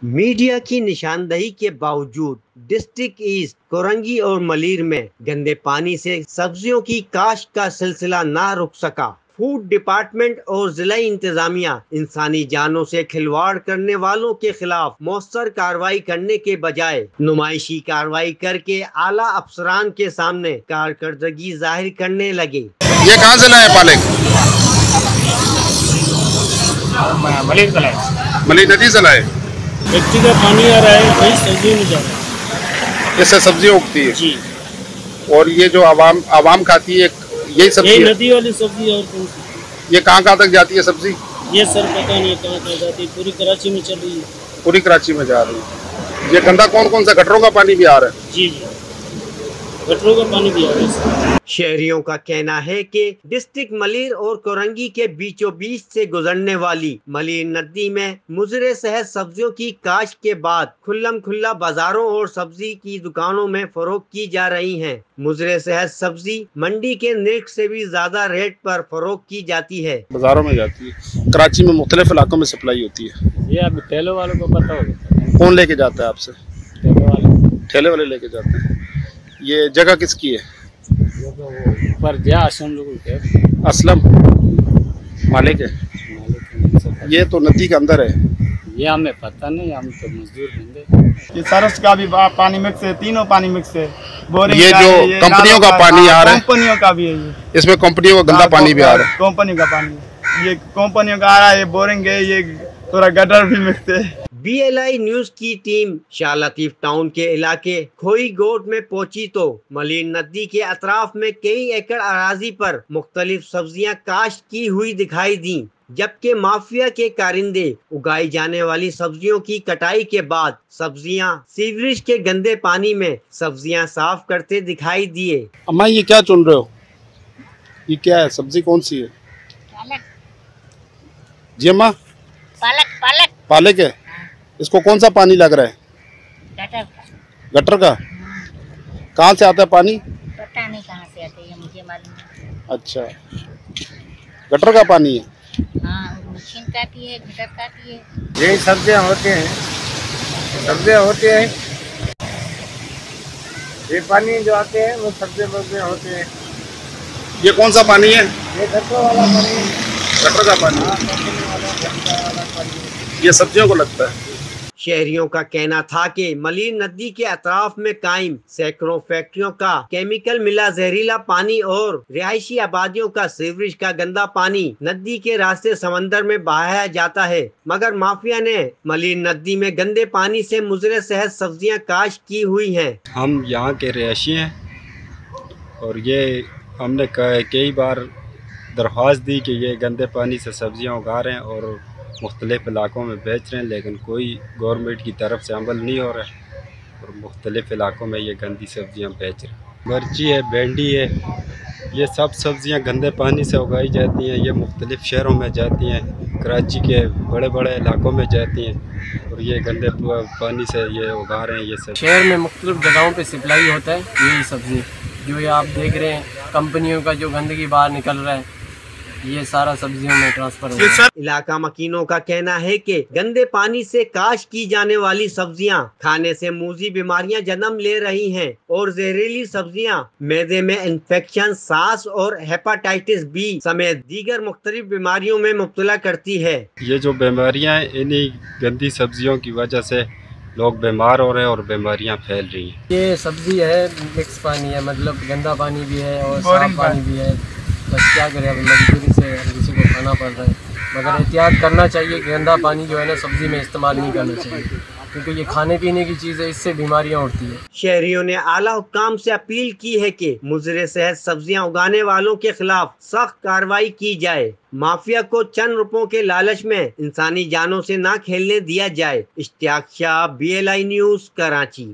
Media की निशानदेही के बावजूद डिस्ट्रिक्ट ईस्ट, कोरंगी और मलीर में गंदे पानी से सब्जियों की काश्त का सिलसिला ना रुक सका। फूड डिपार्टमेंट और जिला इंतजामिया इंसानी जानों से खिलवाड़ करने वालों के खिलाफ मौसर कार्रवाई करने के बजाय नुमाइशी कार्रवाई करके आला अफसरान के सामने कारकर्दगी जाहिर करने लगे। ये कहाँ से लाए पालक? मलिर का लाए, मलिर नदी से लाए। फैक्ट्री का पानी आ रहा है, वही सब्जी में जा रहा है। इससे सब्जी उगती है जी। और ये जो आवाम खाती है यही सब्जी यही है? नदी वाली सब्जी और कौन सी? ये कहाँ तक जाती है सब्जी? ये सर पता नहीं कहाँ जाती है, पूरी कराची में चल रही है। पूरी कराची में जा रही है। ये गंदा कौन कौन सा गटरों का पानी भी आ रहा है? जी जी, गटरों का पानी भी आ रहा है। शहरियों का कहना है कि डिस्ट्रिक्ट मलीर और कोरंगी के बीचों बीच से गुजरने वाली मलीर नदी में मुजरे सेहत सब्जियों की काश्त के बाद खुल्लम खुल्ला बाजारों और सब्जी की दुकानों में फरोख्त की जा रही हैं। मुजरे सेहत सब्जी मंडी के निर्ख से भी ज्यादा रेट पर फरोख्त की जाती है। बाजारों में जाती है। कराची में मुख्तलिफ इलाकों में सप्लाई होती है। ये अब ठेले वालों को पता होगा। कौन लेके जाता है आपसे? ठेले वाले लेके जाते हैं। ये जगह किसकी है? पर हम लोगों असलम मालिक है। ये तो नदी के अंदर है। ये हमें पता नहीं, हम तो मजदूर बंदे। ये सरस का भी पानी मिक्स है, तीनों पानी मिक्स है। बोरिंग ये जो कंपनियों का पानी आ रहा है, कंपनियों का भी है। ये इसमें कंपनियों का गंदा पानी भी आ रहा है। कंपनी का पानी, ये कंपनियों का आ रहा है। ये बोरिंग है, ये थोड़ा गटर भी मिक्स है। BLI न्यूज की टीम शाह लतीफ टाउन के इलाके खोई गोट में पहुंची तो मलीर नदी के अतराफ में कई एकड़ अराजी पर मुख्तलिफ सब्जियां काश्त की हुई दिखाई दी, जबकि माफिया के कारिंदे उगाई जाने वाली सब्जियों की कटाई के बाद सब्जियां सीवरेज के गंदे पानी में सब्जियां साफ करते दिखाई दिए। अम्मा ये क्या चुन रहे हो? ये क्या है? सब्जी कौन सी है? पालक। जी अम्मा? पालक पालक पालक है। इसको कौन सा पानी लग रहा है? गटर का। गटर का? कहाँ से आता है पानी? पता नहीं कहाँ से आते हैं, मुझे मालूम नहीं। अच्छा, गटर का पानी है। हाँ, मशीन काटी है, गटर काटी है। यही सब्जियाँ होते हैं, सब्जियाँ होते हैं। ये पानी जो आते हैं वो सब्जियाँ होते हैं। ये कौन सा पानी है? ये गटर वाला पानी, गटर का पानी। ये सब्जियों को लगता है। शहरियों का कहना था कि मलीर नदी के अतराफ में कायम सैकड़ों फैक्ट्रियों का केमिकल मिला जहरीला पानी और रिहायशी आबादियों का सीवरेज का गंदा पानी नदी के रास्ते समंदर में बहाया जाता है, मगर माफिया ने मलीर नदी में गंदे पानी से मुजरे सेहत सब्जियां काश्त की हुई हैं। हम यहाँ के रिहायशी हैं और ये हमने कई बार दरख्वास्त दी कि ये गंदे पानी से सब्जियाँ उगा रहे हैं और मुख्तलिफ़ इलाकों में बेच रहे हैं, लेकिन कोई गवर्नमेंट की तरफ से अमल नहीं हो रहा है और मुख्तलिफ़ इलाकों में ये गंदी सब्जियां बेच रहे हैं। मिर्ची है, भिंडी है, ये सब सब्जियां गंदे पानी से उगाई जाती हैं। ये मुख्तलिफ़ शहरों में जाती हैं, कराची के बड़े बड़े इलाकों में जाती हैं और ये गंदे पानी से ये उगा रहे हैं। ये सब शहर में मुख्तलिफ़ जगहों पे सप्लाई होता है। यही सब्ज़ी जो ये आप देख रहे हैं, कंपनियों का जो गंदगी बाहर निकल रहा है, ये सारा सब्जियों में ट्रांसफर हो रहा है। इलाका मकीनों का कहना है कि गंदे पानी से काश्त की जाने वाली सब्जियां खाने से मूजी बीमारियां जन्म ले रही हैं और जहरीली सब्जियां मैदे में इन्फेक्शन, सांस और हेपेटाइटिस बी समेत दीगर मुख्तलिफ बीमारियों में मुब्तला करती है। ये जो बीमारियां हैं, इन्हीं गंदी सब्जियों की वजह से लोग बीमार हो रहे हैं और बीमारियां फैल रही हैं। ये सब्जी है, मिक्स पानी है, मतलब गंदा पानी भी है और साफ पानी भी है। बस क्या करें, अब मजबूरी से किसी को खाना पड़ रहा है, मगर एहतियात करना चाहिए कि गंदा पानी जो है ना सब्जी में इस्तेमाल नहीं करना चाहिए, क्योंकि ये खाने पीने की चीज़ है, इससे बीमारियां उठती है। शहरियों ने आला हुक्काम से अपील की है कि मुजरे सेहत सब्जियां उगाने वालों के खिलाफ सख्त कार्रवाई की जाए। माफिया को चंद रुपयों के लालच में इंसानी जानों से ना खेलने दिया जाए। Ishtiaq Shah, BLI news, Karachi.